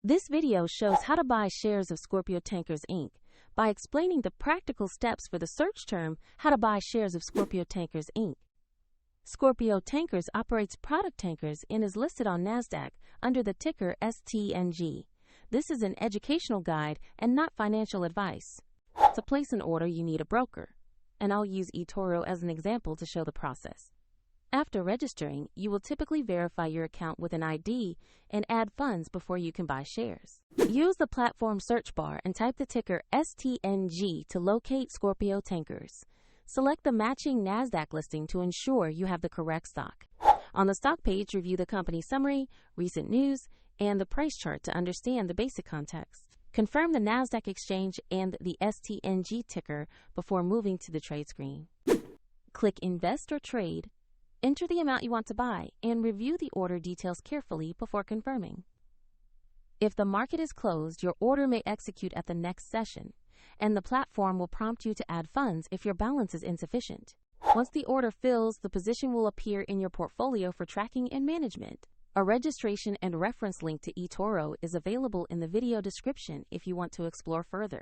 This video shows how to buy shares of Scorpio Tankers Inc. by explaining the practical steps for the search term, how to buy shares of Scorpio Tankers Inc. Scorpio Tankers operates product tankers and is listed on NASDAQ under the ticker STNG. This is an educational guide and not financial advice. To place an order, you need a broker, and I'll use eToro as an example to show the process. After registering, you will typically verify your account with an ID and add funds before you can buy shares. Use the platform search bar and type the ticker STNG to locate Scorpio Tankers. Select the matching NASDAQ listing to ensure you have the correct stock. On the stock page, review the company summary, recent news, and the price chart to understand the basic context. Confirm the NASDAQ exchange and the STNG ticker before moving to the trade screen. Click Invest or Trade. Enter the amount you want to buy and review the order details carefully before confirming. If the market is closed, your order may execute at the next session, and the platform will prompt you to add funds if your balance is insufficient. Once the order fills, the position will appear in your portfolio for tracking and management. A registration and reference link to eToro is available in the video description if you want to explore further.